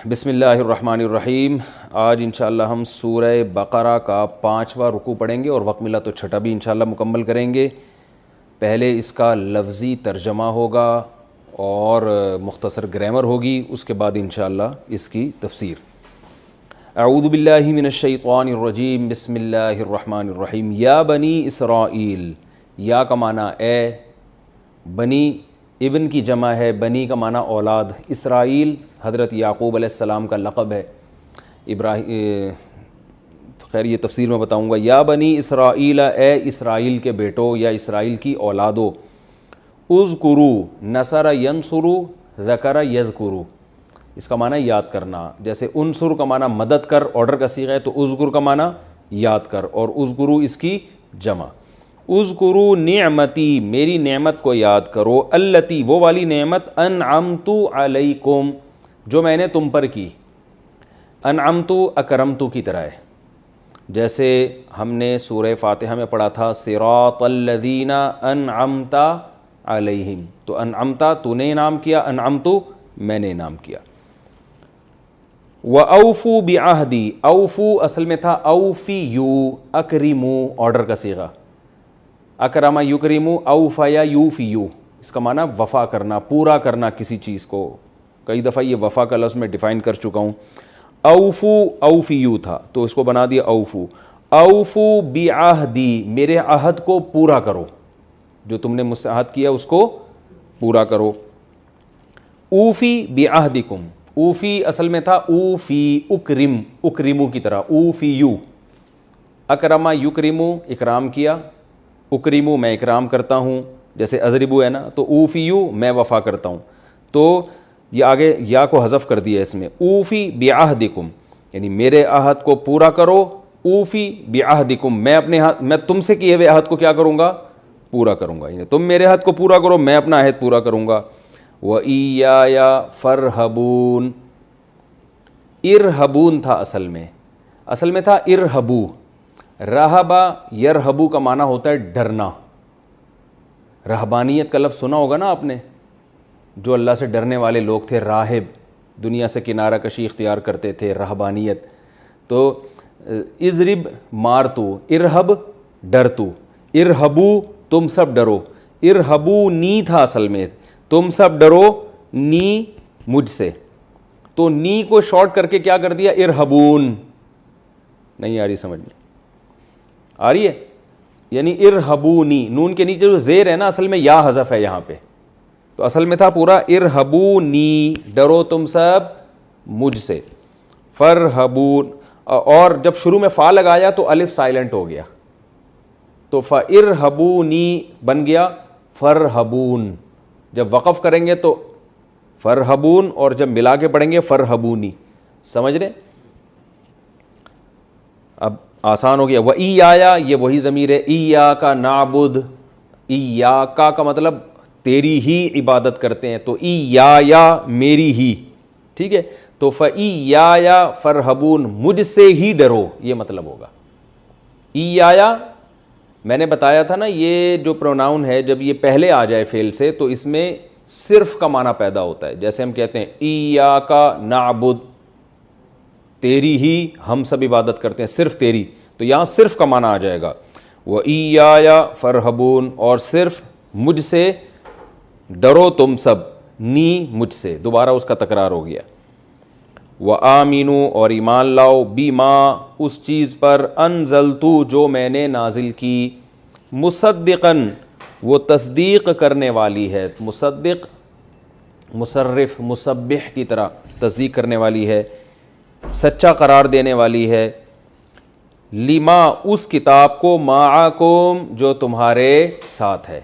بسم اللہ الرحمن الرحیم۔ آج انشاءاللہ ہم سورہ بقرہ کا 5واں رکوع پڑھیں گے اور وقت ملا تو چھٹا بھی انشاءاللہ مکمل کریں گے۔ پہلے اس کا لفظی ترجمہ ہوگا اور مختصر گرامر ہوگی، اس کے بعد انشاءاللہ اس کی تفسیر۔ اعوذ باللہ من الشیطان الرجیم، بسم اللہ الرحمن الرحیم۔ یا بنی اسرائیل، یا کا معنی اے، بنی ابن کی جمع ہے، بنی کا معنی اولاد، اسرائیل حضرت یعقوب علیہ السلام کا لقب ہے۔ خیر یہ تفسیر میں بتاؤں گا۔ یا بنی اسرائیل، اے اسرائیل کے بیٹو یا اسرائیل کی اولادو، اذکروا نصر ینصروا، ذکر یذکروا، اس کا معنی یاد کرنا۔ جیسے انصر کا معنی مدد کر، آرڈر کا صیغہ ہے، تو اذکر کا معنی یاد کر، اور اذکروا اس کی جمع۔ اذکروا نعمتی، میری نعمت کو یاد کرو، التی وہ والی نعمت، انعمت علیکم جو میں نے تم پر کی۔ انعمت اکرمت کی طرح ہے، جیسے ہم نے سورہ فاتحہ میں پڑھا تھا صراط الذین انعمت علیہم، تو انعمت تو نے انعام کیا، انعمت میں نے انعام کیا۔ وَأَوْفُوا بِعَهْدِي، اوفو اصل میں تھا اوفیو، اکرمو آرڈر کا صیغہ، اکرم یکرم، اوفیا یوفیو، اس کا معنی وفا کرنا، پورا کرنا کسی چیز کو۔ کئی دفعہ یہ وفا کا لفظ میں ڈیفائن کر چکا ہوں۔ اوفو اوفیو تھا تو اس کو بنا دیا اوفو۔ اوفو بعہدی، میرے عہد کو پورا کرو، جو تم نے مجھ سے عہد کیا اس کو پورا کرو۔ اوفی بعہدکم، اوفی اصل میں تھا اوفی، اکرم اکرمو کی طرح، اوفیو، اکرم یکرمو اکرام کیا، اکرمو میں اکرام کرتا ہوں، جیسے اضربو ہے نا، تو اوفیو میں وفا کرتا ہوں، تو یہ آگے یا کو حذف کر دیا اس میں۔ اوفی بعہدکم یعنی میرے عہد کو پورا کرو، اوفی بعہدکم میں تم سے کیے ہوئے عہد کو کیا کروں گا، پورا کروں گا، یعنی تم میرے عہد کو پورا کرو، میں اپنا عہد پورا کروں گا۔ وَإِيَّایَ فَارْهَبُونَ، ارہبون تھا اصل میں تھا ارہبو، رہبا یرہبو کا معنی ہوتا ہے ڈرنا۔ رہبانیت کا لفظ سنا ہوگا نا آپ نے، جو اللہ سے ڈرنے والے لوگ تھے، راہب، دنیا سے کنارہ کشی اختیار کرتے تھے، رہبانیت۔ تو اضرب مار تو، ارہب ڈر تو، ارہبو تم سب ڈرو، ارہبو نی تھا اصل میں، تم سب ڈرو نی مجھ سے، تو نی کو شارٹ کر کے کیا کر دیا، ارہبون۔ نہیں آ رہی سمجھ میں؟ آ رہی ہے؟ یعنی ارہبونی، نون کے نیچے جو زیر ہے نا اصل میں یا حذف ہے یہاں پہ، تو اصل میں تھا پورا ارہبونی، ڈرو تم سب مجھ سے۔ فرہبون، اور جب شروع میں فا لگایا تو الف سائلنٹ ہو گیا، تو فارہبونی بن گیا فرہبون۔ جب وقف کریں گے تو فرہبون، اور جب ملا کے پڑھیں گے فرہبونی۔ سمجھ رہے؟ اب آسان ہو گیا۔ وَإِيَّایَ، یہ وہی ضمیر ہے، ایاکا نعبد، ایاکا کا مطلب تیری ہی عبادت کرتے ہیں، تو ایایا میری ہی، ٹھیک ہے، تو فَإِيَّایَ فَارْهَبُونَ، مجھ سے ہی ڈرو، یہ مطلب ہوگا۔ ایایا میں نے بتایا تھا نا، یہ جو پروناؤن ہے جب یہ پہلے آ جائے فعل سے تو اس میں صرف کا معنی پیدا ہوتا ہے، جیسے ہم کہتے ہیں ایاکا نعبد، تیری ہی ہم سب عبادت کرتے ہیں، صرف تیری، تو یہاں صرف کا معنی آ جائے گا۔ وَإِيَّایَ فَارْهَبُونَ، اور صرف مجھ سے ڈرو تم سب، نی مجھ سے، دوبارہ اس کا تکرار ہو گیا۔ وَآمِنُوا، اور ایمان لاؤ، بِمَا اس چیز پر، أَنزَلْتُ جو میں نے نازل کی، مصدقاً وہ تصدیق کرنے والی ہے، مصدق مصرف مسبح کی طرح تصدیق کرنے والی ہے، سچا قرار دینے والی ہے، لما اس کتاب کو، معکم جو تمہارے ساتھ ہے،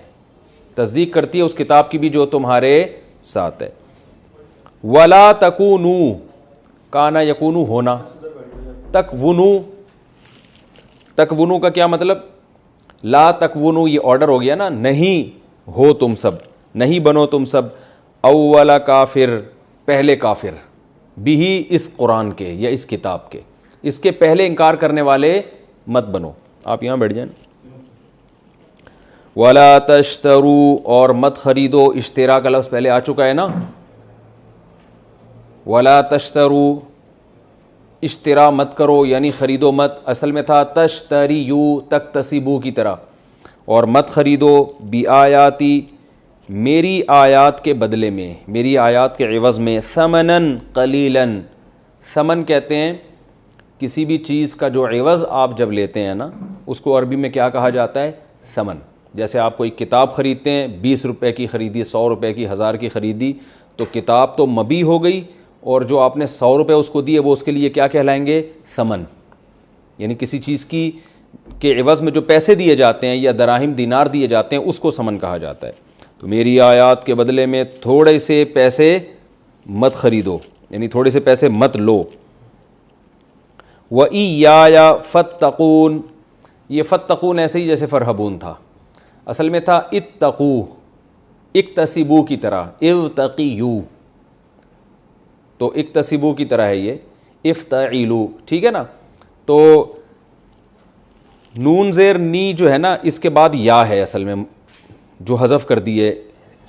تصدیق کرتی ہے اس کتاب کی بھی جو تمہارے ساتھ ہے۔ ولا تکونوا، کانا یکونو ہونا، تکونو، تکونو کا کیا مطلب، لا تکونو یہ آرڈر ہو گیا نا، نہیں ہو تم سب، نہیں بنو تم سب، اول کافر پہلے کافر، بھی اس قرآن کے یا اس کتاب کے، اس کے پہلے انکار کرنے والے مت بنو۔ آپ یہاں بیٹھ جائیں۔ ولا تشترو، اور مت خریدو، اشترا کا لفظ پہلے آ چکا ہے نا، ولا تشترو، اشترا مت کرو یعنی خریدو مت، اصل میں تھا تشتریو تکتسبو کی طرح، اور مت خریدو بیآیاتی میری آیات کے بدلے میں، میری آیات کے عوض میں، ثمنن قلیلاً، ثمن کہتے ہیں کسی بھی چیز کا جو عوض آپ جب لیتے ہیں نا اس کو عربی میں کیا کہا جاتا ہے؟ ثمن۔ جیسے آپ کوئی کتاب خریدتے ہیں، 20 روپے کی خریدی، 100 روپے کی، 1000 کی خریدی، تو کتاب تو مبی ہو گئی، اور جو آپ نے 100 روپے اس کو دیے وہ اس کے لیے کیا کہلائیں گے؟ ثمن۔ یعنی کسی چیز کی کے عوض میں جو پیسے دیے جاتے ہیں یا دراہم دینار دیے جاتے ہیں اس کو ثمن کہا جاتا ہے۔ تو میری آیات کے بدلے میں تھوڑے سے پیسے مت خریدو، یعنی تھوڑے سے پیسے مت لو۔ وَإِيَّايَ فَاتَّقُونَ، یہ فَاتَّقُونَ ایسے ہی جیسے فرحبون تھا، اصل میں تھا اتقو، اکتسبو کی طرح، اِوْتَقِیُّ، تو اکتسبو کی طرح ہے یہ، افتعلو، ٹھیک ہے نا؟ تو نون زیر نی جو ہے نا اس کے بعد یا ہے اصل میں، جو حذف کر دی ہے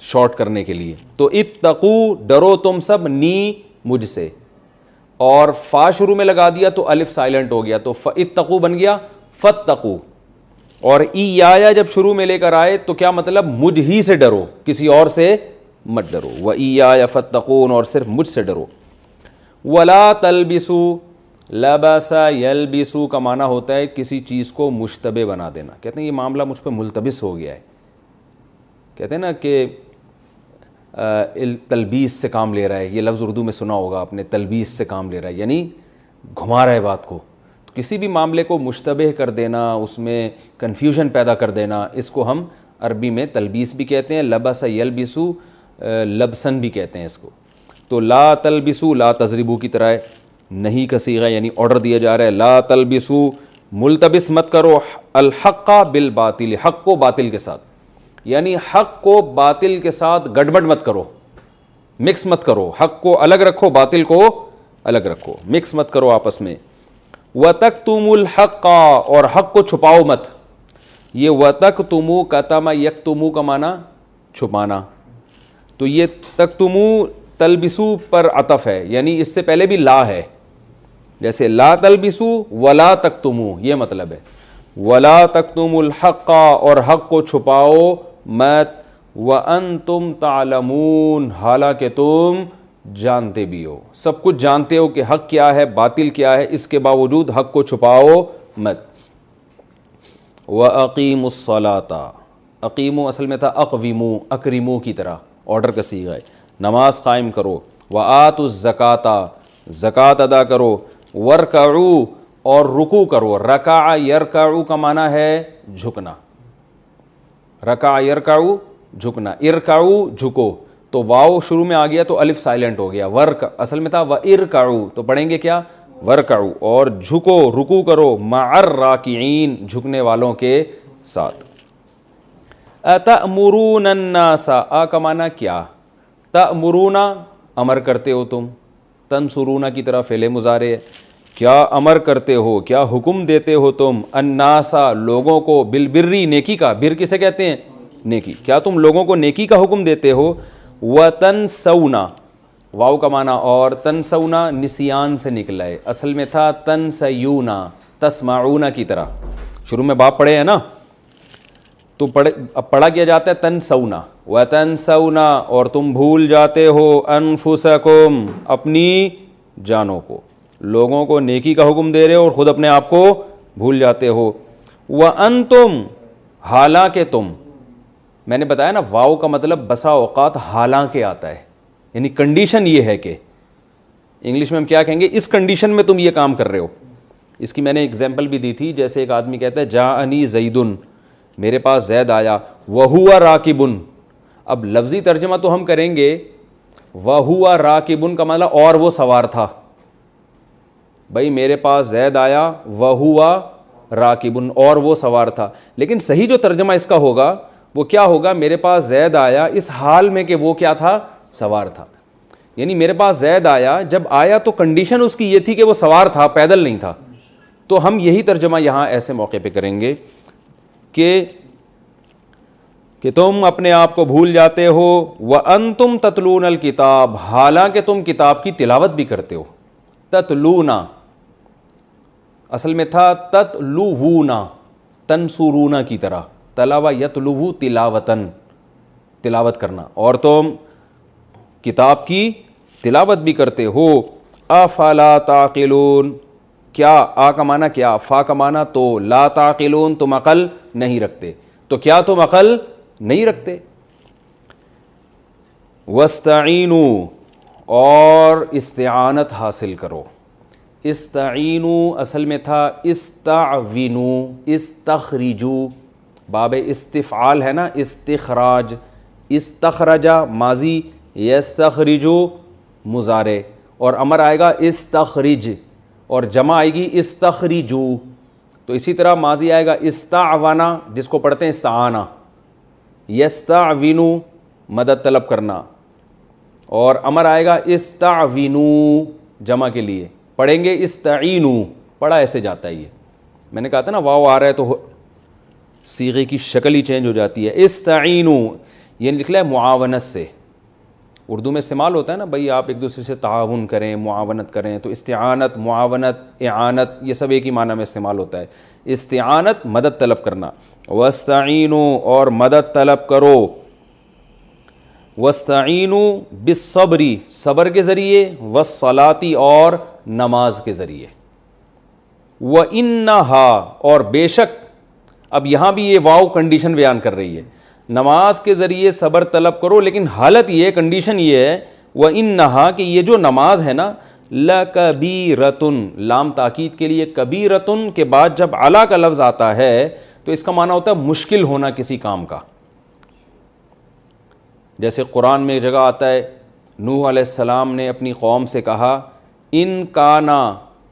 شارٹ کرنے کے لیے، تو اتقو ڈرو تم سب، نی مجھ سے، اور فا شروع میں لگا دیا تو الف سائلنٹ ہو گیا، تو اتقو بن گیا فتقو، اور ایایا جب شروع میں لے کر آئے تو کیا مطلب؟ مجھ ہی سے ڈرو، کسی اور سے مت ڈرو، وَإِيَّايَ فَاتَّقُونَ، اور صرف مجھ سے ڈرو۔ وَلَا تَلْبِسُوا، لَبَسَ يَلْبِسُ کا معنی ہوتا ہے کسی چیز کو مشتبہ بنا دینا، کہتے ہیں یہ معاملہ مجھ پہ ملتبس ہو گیا ہے، کہتے ہیں نا کہ تلبیس سے کام لے رہا ہے، یہ لفظ اردو میں سنا ہوگا آپ نے، تلبیس سے کام لے رہا ہے یعنی گھما رہا ہے بات کو، تو کسی بھی معاملے کو مشتبہ کر دینا، اس میں کنفیوژن پیدا کر دینا، اس کو ہم عربی میں تلبیس بھی کہتے ہیں، لبس یلبسو لبسن بھی کہتے ہیں اس کو۔ تو لا تلبسو لا تضربو کی طرح ہے، نہیں کا صیغہ یعنی آرڈر دیا جا رہا ہے، لا تلبسو ملتبس مت کرو الحق بالباطل، حق کو باطل کے ساتھ، یعنی حق کو باطل کے ساتھ گڑبڑ مت کرو، مکس مت کرو، حق کو الگ رکھو باطل کو الگ رکھو، مکس مت کرو آپس میں۔ وَتَكْتُمُ الْحَقَّ، اور حق کو چھپاؤ مت، یہ وَتَكْتُمُ کتم یکتمو کا معنی چھپانا، تو یہ تکتمو تلبسو پر عطف ہے، یعنی اس سے پہلے بھی لا ہے، جیسے لا تلبسو ولا تکتمو، یہ مطلب ہے ولا تکتموا الحق، اور حق کو چھپاؤ مت، وانتم تعلمون، حالانکہ تم جانتے بھی ہو، سب کچھ جانتے ہو کہ حق کیا ہے باطل کیا ہے، اس کے باوجود حق کو چھپاؤ مت۔ وَأَقِيمُوا الصَّلَاةَ، اقیمو اصل میں تھا اقویمو، اکریمو کی طرح، آرڈر کا صیغہ ہے، نماز قائم کرو، وآتوا الزکاۃ، زکوٰۃ ادا کرو، وارکعوا، اور رکوع کرو، رکع یرکع کا معنی ہے جھکنا، رکع یرکع جھکنا، ارکعوا جھکو، تو واو شروع میں آ گیا تو الف سائلنٹ ہو گیا، ورک اصل میں تھا وارکعوا، تو پڑھیں گے کیا؟ ورکعوا، اور جھکو رکوع کرو، مع الراکعین، جھکنے والوں کے ساتھ۔ اتأمرون الناس، کا معنی کیا؟ تأمرون امر کرتے ہو تم، تنصرون کی طرح فعل مضارع ہے، کیا امر کرتے ہو، کیا حکم دیتے ہو تم، الناس لوگوں کو، بالبری نیکی کا، بر کسے کہتے ہیں؟ نیکی، کیا تم لوگوں کو نیکی کا حکم دیتے ہو، وتنسون، واو کا معنی، اور تنسون نسیان سے نکلا ہے، اصل میں تھا تنسیون، تسمعون کی طرح، شروع میں باپ پڑھے ہیں نا، تو پڑھا کیا جاتا ہے تنسون، وتنسون، اور تم بھول جاتے ہو، انفسکم، اپنی جانوں کو، لوگوں کو نیکی کا حکم دے رہے ہو اور خود اپنے آپ کو بھول جاتے ہو، وانتم، حالانکہ تم، میں نے بتایا نا واو کا مطلب بسا اوقات حالانکہ آتا ہے، یعنی کنڈیشن یہ ہے کہ، انگلش میں ہم کیا کہیں گے، اس کنڈیشن میں تم یہ کام کر رہے ہو۔ اس کی میں نے اگزامپل بھی دی تھی، جیسے ایک آدمی کہتا ہے جاءنی زیدن، میرے پاس زید آیا، وہو راکبن، اب لفظی ترجمہ تو ہم کریں گے وہو راکبن کا مطلب اور وہ سوار تھا، بھائی میرے پاس زید آیا وہو راکبن، اور وہ سوار تھا، لیکن صحیح جو ترجمہ اس کا ہوگا وہ کیا ہوگا؟ میرے پاس زید آیا اس حال میں کہ وہ کیا تھا؟ سوار تھا، یعنی میرے پاس زید آیا، جب آیا تو کنڈیشن اس کی یہ تھی کہ وہ سوار تھا، پیدل نہیں تھا، تو ہم یہی ترجمہ یہاں ایسے موقع پہ کریں گے کہ کہ تم اپنے آپ کو بھول جاتے ہو، وَأَنْتُمْ تَتْلُونَ الْكِتَابَ، حالانکہ تم کتاب کی تلاوت بھی کرتے ہو. تتلونا اصل میں تھا تتلوونا، تنصرونا کی طرح، تلاوہ یتلوو تلاوتن، تلاوت کرنا، اور تم کتاب کی تلاوت بھی کرتے ہو. افلا تعقلون، کیا آ کا معنی کیا، فا کا معنی تو، لا تعقلون تم عقل نہیں رکھتے، تو کیا تم عقل نہیں رکھتے. واستعینوا، اور استعانت حاصل کرو. استعینوا اصل میں تھا استعوینوا، استخرجوا، باب استفعال ہے نا، استخراج، استخرجا ماضی، یستخرجو مضارع، اور امر آئے گا استخرج، اور جمع آئے گی استخرجو. تو اسی طرح ماضی آئے گا استعونا، جس کو پڑھتے ہیں استعانہ، یستعوینو مدد طلب کرنا، اور امر آئے گا استعوینو جمع کے لیے. پڑھیں گے استعینو، پڑھا ایسے جاتا ہے. یہ میں نے کہا تھا نا واو آ رہا ہے تو صیغے کی شکل ہی چینج ہو جاتی ہے. استعینو یہ نکلا ہے معاونت سے، اردو میں استعمال ہوتا ہے نا بھائی آپ ایک دوسرے سے تعاون کریں، معاونت کریں، تو استعانت، معاونت، اعانت یہ سب ایک ہی معنی میں استعمال ہوتا ہے. استعانت مدد طلب کرنا. واستعینوا، اور مدد طلب کرو. واستعینوا بالصبر، صبر کے ذریعے، والصلاۃ، اور نماز کے ذریعے. وَإِنَّهَا، اور بے شک، اب یہاں بھی یہ واو کنڈیشن بیان کر رہی ہے، نماز کے ذریعے صبر طلب کرو، لیکن حالت یہ، کنڈیشن یہ ہے، وَإِنَّهَا، کہ یہ جو نماز ہے نا، لَكَبِيرَةٌ، لام تاکید کے لیے، کبیرتن کے بعد جب علا کا لفظ آتا ہے تو اس کا معنی ہوتا ہے مشکل ہونا کسی کام کا. جیسے قرآن میں ایک جگہ آتا ہے نوح علیہ السلام نے اپنی قوم سے کہا ان کانا،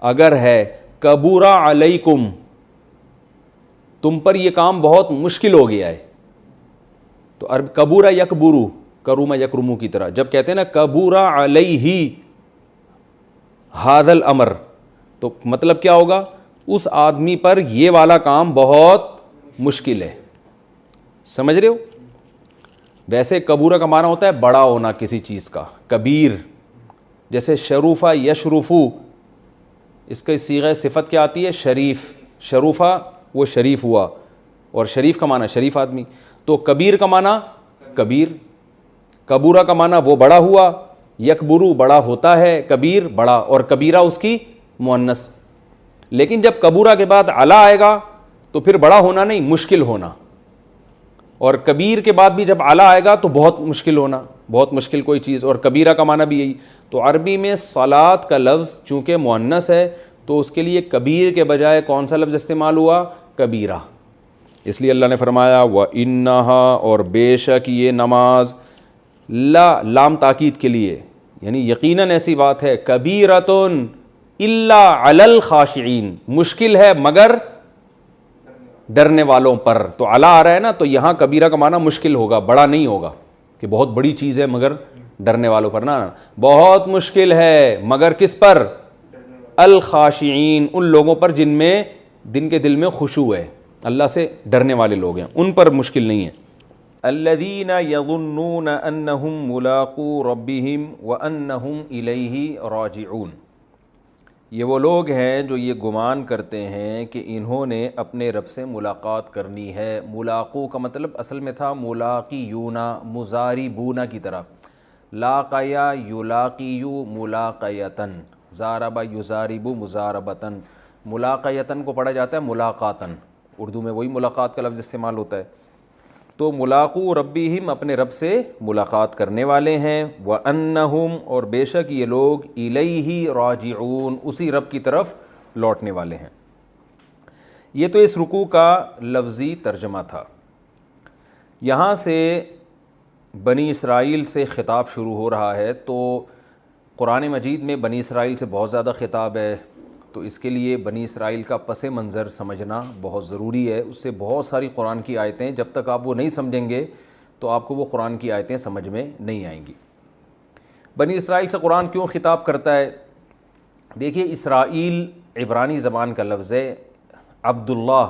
اگر ہے، کبورا علیکم، تم پر یہ کام بہت مشکل ہو گیا ہے. تو عرب کبورا یکبرو، کروما یکرمو کی طرح جب کہتے ہیں نا کبورا علیہ ھذا الامر، تو مطلب کیا ہوگا، اس آدمی پر یہ والا کام بہت مشکل ہے. سمجھ رہے ہو؟ ویسے کبورہ کا معنی ہوتا ہے بڑا ہونا کسی چیز کا، کبیر. جیسے شروفہ یشرفو، اس کا صیغہ صفت کیا آتی ہے، شریف. شروفہ وہ شریف ہوا، اور شریف کا معنی شریف آدمی. تو کبیر کا معنی کبیر، کبورہ کا معنی وہ بڑا ہوا، یکبرو بڑا ہوتا ہے، کبیر بڑا، اور کبیرہ اس کی مؤنث. لیکن جب کبورہ کے بعد علا آئے گا تو پھر بڑا ہونا نہیں، مشکل ہونا. اور کبیر کے بعد بھی جب علا آئے گا تو بہت مشکل ہونا، بہت مشکل کوئی چیز. اور کبیرہ کا معنی بھی یہی. تو عربی میں صلاۃ کا لفظ چونکہ مؤنث ہے تو اس کے لیے کبیر کے بجائے کون سا لفظ استعمال ہوا، کبیرہ. اس لیے اللہ نے فرمایا وَإِنَّهَا، اور بے شک یہ نماز، لا لام تاکید کے لیے، یعنی یقیناً ایسی بات ہے، کبیرۃن الا علی الخاشعین، مشکل ہے مگر ڈرنے والوں پر. تو علا آ رہا ہے نا، تو یہاں کبیرہ کا معنی مشکل ہوگا، بڑا نہیں ہوگا کہ بہت بڑی چیز ہے مگر ڈرنے والوں پر، نا، بہت مشکل ہے مگر کس پر، الخاشعین، ان لوگوں پر جن میں دن کے دل میں خشوع ہے، اللہ سے ڈرنے والے لوگ ہیں، ان پر مشکل نہیں ہے. الذین یظنون انہم ملاقو ربہم وانہم الیہ راجعون، یہ وہ لوگ ہیں جو یہ گمان کرتے ہیں کہ انہوں نے اپنے رب سے ملاقات کرنی ہے. ملاقو کا مطلب اصل میں تھا ملاقیونا، مزاربونا کی طرح، لاقیا یلاقیو ملاقیتن، زاربا یزاربو مزاربتن. ملاقیتن کو پڑھا جاتا ہے ملاقاتن، اردو میں وہی ملاقات کا لفظ استعمال ہوتا ہے. تو ملاقو ربہم، اپنے رب سے ملاقات کرنے والے ہیں. وَأَنَّهُمْ، اور بے شک یہ لوگ الیہ راجعون، اسی رب کی طرف لوٹنے والے ہیں. یہ تو اس رکوع کا لفظی ترجمہ تھا. یہاں سے بنی اسرائیل سے خطاب شروع ہو رہا ہے. تو قرآن مجید میں بنی اسرائیل سے بہت زیادہ خطاب ہے، تو اس کے لیے بنی اسرائیل کا پس منظر سمجھنا بہت ضروری ہے. اس سے بہت ساری قرآن کی آیتیں، جب تک آپ وہ نہیں سمجھیں گے تو آپ کو وہ قرآن کی آیتیں سمجھ میں نہیں آئیں گی. بنی اسرائیل سے قرآن کیوں خطاب کرتا ہے؟ دیکھیے، اسرائیل عبرانی زبان کا لفظ ہے، عبداللہ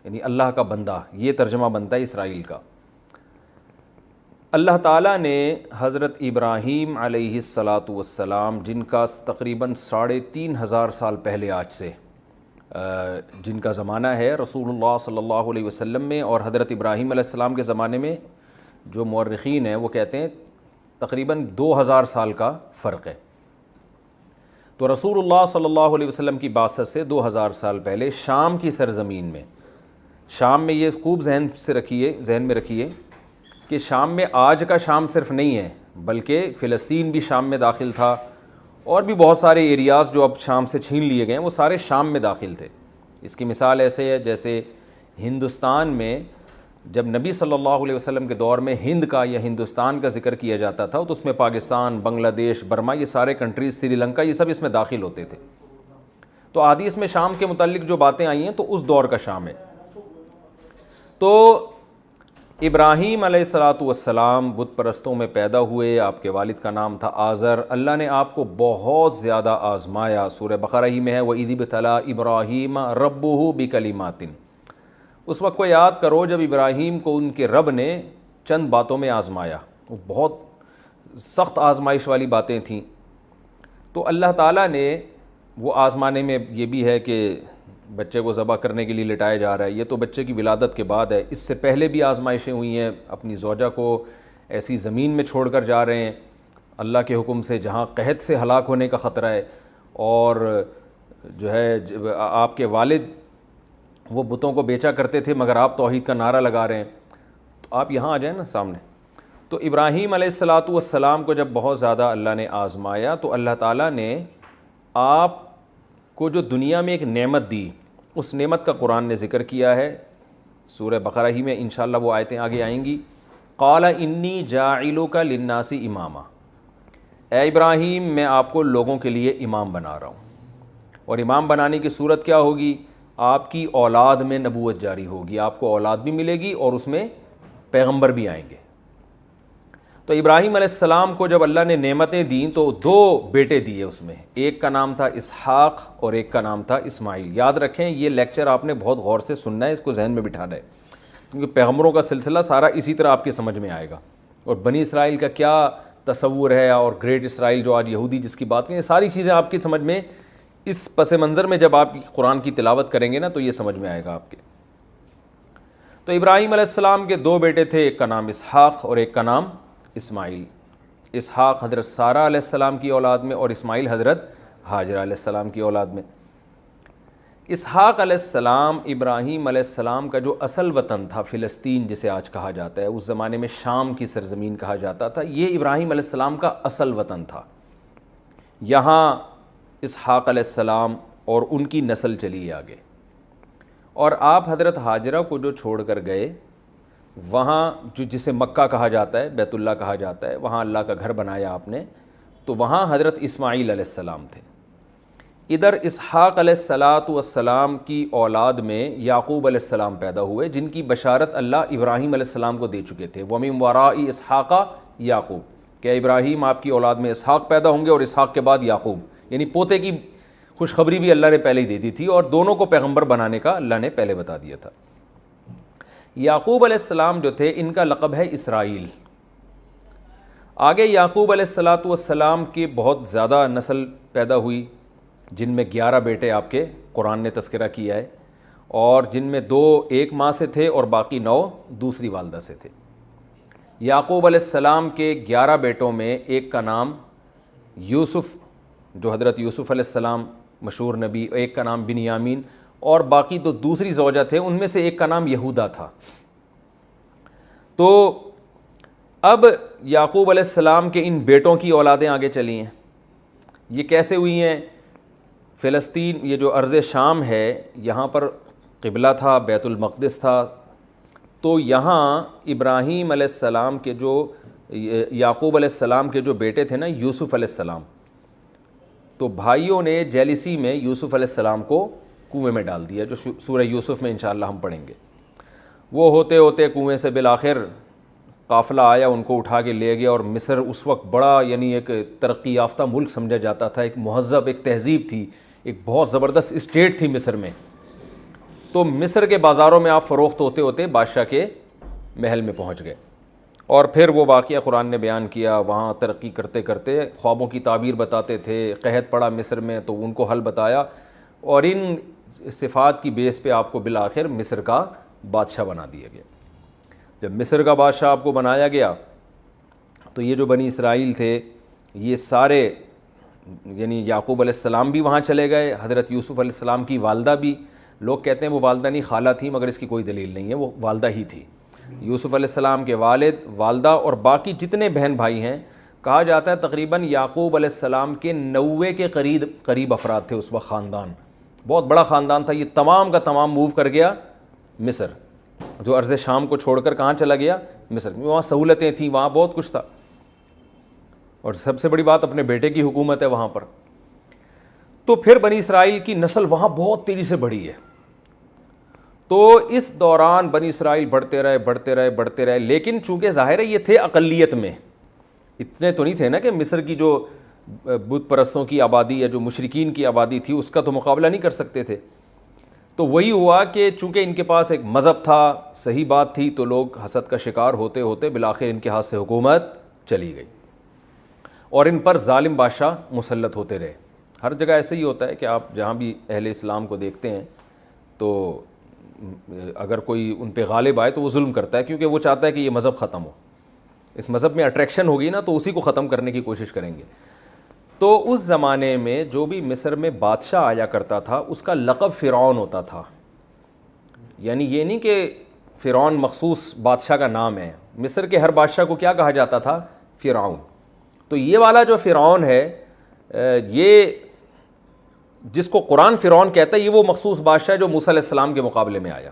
یعنی اللہ کا بندہ، یہ ترجمہ بنتا ہے اسرائیل کا. اللہ تعالیٰ نے حضرت ابراہیم علیہ الصلاۃ والسلام، جن کا تقریباً 3500 سال پہلے آج سے جن کا زمانہ ہے رسول اللہ صلی اللہ علیہ وسلم میں، اور حضرت ابراہیم علیہ السلام کے زمانے میں جو مورخین ہیں وہ کہتے ہیں تقریباً 2000 سال کا فرق ہے۔ تو رسول اللہ صلی اللہ علیہ وسلم کی بعثت سے 2000 سال پہلے شام کی سرزمین میں، شام میں یہ خوب ذہن میں رکھیے کہ شام میں آج کا شام صرف نہیں ہے، بلکہ فلسطین بھی شام میں داخل تھا، اور بھی بہت سارے ایریاز جو اب شام سے چھین لیے گئے ہیں وہ سارے شام میں داخل تھے۔ اس کی مثال ایسے ہے جیسے ہندوستان میں جب نبی صلی اللہ علیہ وسلم کے دور میں ہند کا یا ہندوستان کا ذکر کیا جاتا تھا تو اس میں پاکستان، بنگلہ دیش، برما، یہ سارے کنٹریز، سری لنکا، یہ سب اس میں داخل ہوتے تھے۔ تو حدیث میں شام کے متعلق جو باتیں آئی ہیں تو اس دور کا شام ہے۔ تو ابراہیم علیہ الصلاۃ والسلام بت پرستوں میں پیدا ہوئے، آپ کے والد کا نام تھا آزر۔ اللہ نے آپ کو بہت زیادہ آزمایا، سورہ بقرہ ہی میں ہے وَإِذِ ابْتَلَىٰ إِبْرَاهِيمَ رَبُّهُ بِكَلِمَاتٍ۔ اس وقت کو یاد کرو جب ابراہیم کو ان کے رب نے چند باتوں میں آزمایا، وہ بہت سخت آزمائش والی باتیں تھیں۔ تو اللہ تعالیٰ نے وہ آزمانے میں یہ بھی ہے کہ بچے کو ذبح کرنے کے لیے لٹایا جا رہا ہے، یہ تو بچے کی ولادت کے بعد ہے، اس سے پہلے بھی آزمائشیں ہوئی ہیں، اپنی زوجہ کو ایسی زمین میں چھوڑ کر جا رہے ہیں اللہ کے حکم سے جہاں قحط سے ہلاک ہونے کا خطرہ ہے، اور جو ہے آپ کے والد وہ بتوں کو بیچا کرتے تھے مگر آپ توحید کا نعرہ لگا رہے ہیں، تو آپ یہاں آ جائیں نا سامنے۔ تو ابراہیم علیہ الصلاۃ والسلام کو جب بہت زیادہ اللہ نے آزمایا تو اللہ تعالیٰ نے آپ کو جو دنیا میں ایک نعمت دی، اس نعمت کا قرآن نے ذکر کیا ہے سورہ بقرہ ہی میں، انشاءاللہ وہ آیتیں آگے آئیں گی۔ قال انی جاعلک للناس اماما، اے ابراہیم میں آپ کو لوگوں کے لیے امام بنا رہا ہوں، اور امام بنانے کی صورت کیا ہوگی؟ آپ کی اولاد میں نبوت جاری ہوگی، آپ کو اولاد بھی ملے گی اور اس میں پیغمبر بھی آئیں گے۔ تو ابراہیم علیہ السلام کو جب اللہ نے نعمتیں دیں تو 2 بیٹے دیے اس میں، ایک کا نام تھا اسحاق اور ایک کا نام تھا اسماعیل۔ یاد رکھیں یہ لیکچر آپ نے بہت غور سے سننا ہے، اس کو ذہن میں بٹھانا ہے، کیونکہ پیغمبروں کا سلسلہ سارا اسی طرح آپ کے سمجھ میں آئے گا، اور بنی اسرائیل کا کیا تصور ہے، اور گریٹ اسرائیل جو آج یہودی جس کی بات کریں، یہ ساری چیزیں آپ کی سمجھ میں اس پس منظر میں جب آپ قرآن کی تلاوت کریں گے نا تو یہ سمجھ میں آئے گا آپ کے۔ تو ابراہیم علیہ السلام کے 2 بیٹے تھے، ایک کا نام اسحاق اور ایک کا نام اسماعیل۔ اسحاق حضرت سارہ علیہ السلام کی اولاد میں، اور اسماعیل حضرت ہاجرہ علیہ السلام کی اولاد میں۔ اسحاق علیہ السلام ابراہیم علیہ السلام کا جو اصل وطن تھا فلسطین جسے آج کہا جاتا ہے، اس زمانے میں شام کی سرزمین کہا جاتا تھا، یہ ابراہیم علیہ السلام کا اصل وطن تھا۔ یہاں اسحاق علیہ السلام اور ان کی نسل چلی آگے، اور آپ حضرت ہاجرہ کو جو چھوڑ کر گئے وہاں جو جسے مکہ کہا جاتا ہے، بیت اللہ کہا جاتا ہے، وہاں اللہ کا گھر بنایا آپ نے، تو وہاں حضرت اسماعیل علیہ السلام تھے۔ ادھر اسحاق علیہ السلام کی اولاد میں یعقوب علیہ السلام پیدا ہوئے، جن کی بشارت اللہ ابراہیم علیہ السلام کو دے چکے تھے، وَمِن وَرَاءِ اسحاق یعقوب، کہ ابراہیم آپ کی اولاد میں اسحاق پیدا ہوں گے اور اسحاق کے بعد یعقوب، یعنی پوتے کی خوشخبری بھی اللہ نے پہلے ہی دے دی تھی، اور دونوں کو پیغمبر بنانے کا اللہ نے پہلے بتا دیا تھا۔ یعقوب علیہ السلام جو تھے ان کا لقب ہے اسرائیل۔ آگے یعقوب علیہ السلام کے بہت زیادہ نسل پیدا ہوئی، جن میں 11 بیٹے آپ کے قرآن نے تذکرہ کیا ہے، اور جن میں 2 ایک ماں سے تھے اور باقی 9 دوسری والدہ سے تھے۔ یعقوب علیہ السلام کے 11 بیٹوں میں ایک کا نام یوسف، جو حضرت یوسف علیہ السلام مشہور نبی، ایک کا نام بنیامین، اور باقی 2 دوسری زوجہ تھے، ان میں سے ایک کا نام یہودا تھا۔ تو اب یعقوب علیہ السلام کے ان بیٹوں کی اولادیں آگے چلی ہیں۔ یہ کیسے ہوئی ہیں؟ فلسطین، یہ جو ارض شام ہے، یہاں پر قبلہ تھا، بیت المقدس تھا، تو یہاں ابراہیم علیہ السلام کے جو یعقوب علیہ السلام کے جو بیٹے تھے نا یوسف علیہ السلام، تو بھائیوں نے جیلیسی میں یوسف علیہ السلام کو کنویں میں ڈال دیا، جو سورہ یوسف میں انشاءاللہ ہم پڑھیں گے۔ وہ ہوتے ہوتے کنویں سے بالآخر قافلہ آیا، ان کو اٹھا کے لے گیا، اور مصر اس وقت بڑا یعنی ایک ترقی یافتہ ملک سمجھا جاتا تھا، ایک مہذب، ایک تہذیب تھی، ایک بہت زبردست اسٹیٹ تھی مصر میں۔ تو مصر کے بازاروں میں آپ فروخت ہوتے ہوتے بادشاہ کے محل میں پہنچ گئے، اور پھر وہ واقعہ قرآن نے بیان کیا، وہاں ترقی کرتے کرتے خوابوں کی تعبیر بتاتے تھے، قحط پڑا مصر میں تو ان کو حل بتایا، اور ان صفات کی بیس پہ آپ کو بالآخر مصر کا بادشاہ بنا دیا گیا۔ جب مصر کا بادشاہ آپ کو بنایا گیا تو یہ جو بنی اسرائیل تھے یہ سارے، یعنی یعقوب علیہ السلام بھی وہاں چلے گئے، حضرت یوسف علیہ السلام کی والدہ بھی، لوگ کہتے ہیں وہ والدہ نہیں خالہ تھی، مگر اس کی کوئی دلیل نہیں ہے، وہ والدہ ہی تھی۔ یوسف علیہ السلام کے والد، والدہ اور باقی جتنے بہن بھائی ہیں، کہا جاتا ہے تقریباً یعقوب علیہ السلام کے 90 کے قریب افراد تھے اس وقت، خاندان بہت بڑا خاندان تھا۔ یہ تمام کا تمام موو کر گیا مصر، جو ارض شام کو چھوڑ کر کہاں چلا گیا؟ مصر۔ وہاں سہولتیں تھیں، وہاں بہت کچھ تھا، اور سب سے بڑی بات اپنے بیٹے کی حکومت ہے وہاں پر۔ تو پھر بنی اسرائیل کی نسل وہاں بہت تیزی سے بڑھی ہے۔ تو اس دوران بنی اسرائیل بڑھتے رہے، لیکن چونکہ ظاہر ہے یہ تھے اقلیت میں، اتنے تو نہیں تھے نا کہ مصر کی جو بت پرستوں کی آبادی یا جو مشرکین کی آبادی تھی اس کا تو مقابلہ نہیں کر سکتے تھے۔ تو وہی ہوا کہ چونکہ ان کے پاس ایک مذہب تھا، صحیح بات تھی، تو لوگ حسد کا شکار ہوتے ہوتے بالآخر ان کے ہاتھ سے حکومت چلی گئی، اور ان پر ظالم بادشاہ مسلط ہوتے رہے۔ ہر جگہ ایسے ہی ہوتا ہے کہ آپ جہاں بھی اہل اسلام کو دیکھتے ہیں تو اگر کوئی ان پہ غالب آئے تو وہ ظلم کرتا ہے، کیونکہ وہ چاہتا ہے کہ یہ مذہب ختم ہو، اس مذہب میں اٹریکشن ہوگی نا تو اسی کو ختم کرنے کی کوشش کریں گے۔ تو اس زمانے میں جو بھی مصر میں بادشاہ آیا کرتا تھا اس کا لقب فرعون ہوتا تھا، یعنی یہ نہیں کہ فرعون مخصوص بادشاہ کا نام ہے، مصر کے ہر بادشاہ کو کیا کہا جاتا تھا؟ فرعون۔ تو یہ والا جو فرعون ہے، یہ جس کو قرآن فرعون کہتا ہے، یہ وہ مخصوص بادشاہ ہے جو موسیٰ علیہ السلام کے مقابلے میں آیا۔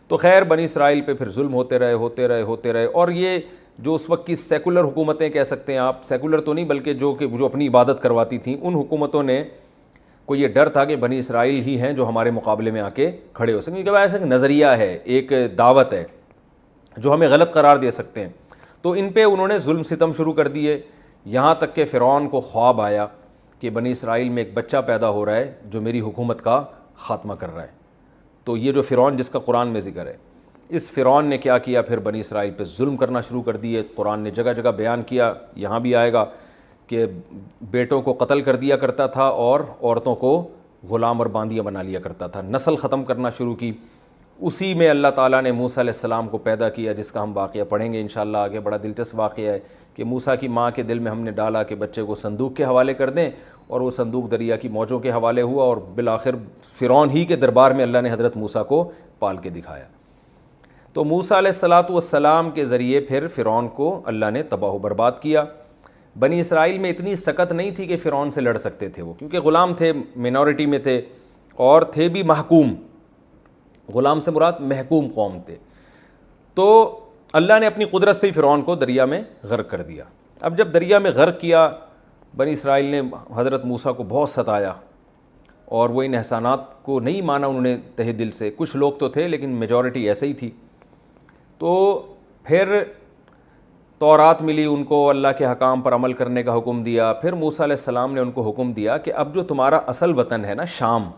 تو خیر بنی اسرائیل پہ پھر ظلم ہوتے رہے، اور یہ جو اس وقت کی سیکولر حکومتیں کہہ سکتے ہیں آپ، سیکولر تو نہیں بلکہ جو اپنی عبادت کرواتی تھیں، ان حکومتوں نے کو یہ ڈر تھا کہ بنی اسرائیل ہی ہیں جو ہمارے مقابلے میں آ کے کھڑے ہو سکیں، کیونکہ ایسا ایک نظریہ ہے، ایک دعوت ہے جو ہمیں غلط قرار دے سکتے ہیں۔ تو ان پہ انہوں نے ظلم ستم شروع کر دیے، یہاں تک کہ فرعون کو خواب آیا کہ بنی اسرائیل میں ایک بچہ پیدا ہو رہا ہے جو میری حکومت کا خاتمہ کر رہا ہے۔ تو یہ جو فرعون جس کا قرآن میں ذکر ہے، اس فرعون نے کیا کیا؟ پھر بنی اسرائیل پہ ظلم کرنا شروع کر دیے۔ قرآن نے جگہ جگہ بیان کیا، یہاں بھی آئے گا کہ بیٹوں کو قتل کر دیا کرتا تھا اور عورتوں کو غلام اور باندیاں بنا لیا کرتا تھا، نسل ختم کرنا شروع کی۔ اسی میں اللہ تعالیٰ نے موسیٰ علیہ السلام کو پیدا کیا، جس کا ہم واقعہ پڑھیں گے انشاءاللہ آگے۔ بڑا دلچسپ واقعہ ہے کہ موسیٰ کی ماں کے دل میں ہم نے ڈالا کہ بچے کو صندوق کے حوالے کر دیں، اور وہ صندوق دریا کی موجوں کے حوالے ہوا، اور بالآخر فرعون ہی کے دربار میں اللہ نے حضرت موسیٰ کو پال کے دکھایا۔ تو موسیٰ علیہ السلام کے ذریعے پھر فرعون کو اللہ نے تباہ و برباد کیا۔ بنی اسرائیل میں اتنی سکت نہیں تھی کہ فرعون سے لڑ سکتے تھے وہ، کیونکہ غلام تھے، مینورٹی میں تھے، اور تھے بھی محکوم، غلام سے مراد محکوم قوم تھے۔ تو اللہ نے اپنی قدرت سے ہی فرعون کو دریا میں غرق کر دیا۔ اب جب دریا میں غرق کیا، بنی اسرائیل نے حضرت موسیٰ کو بہت ستایا، اور وہ ان احسانات کو نہیں مانا انہوں نے تہ دل سے، کچھ لوگ تو تھے لیکن میجورٹی ایسے ہی تھی۔ تو پھر تورات ملی ان کو، اللہ کے حکام پر عمل کرنے کا حکم دیا۔ پھر موسیٰ علیہ السلام نے ان کو حکم دیا کہ اب جو تمہارا اصل وطن ہے نا شام،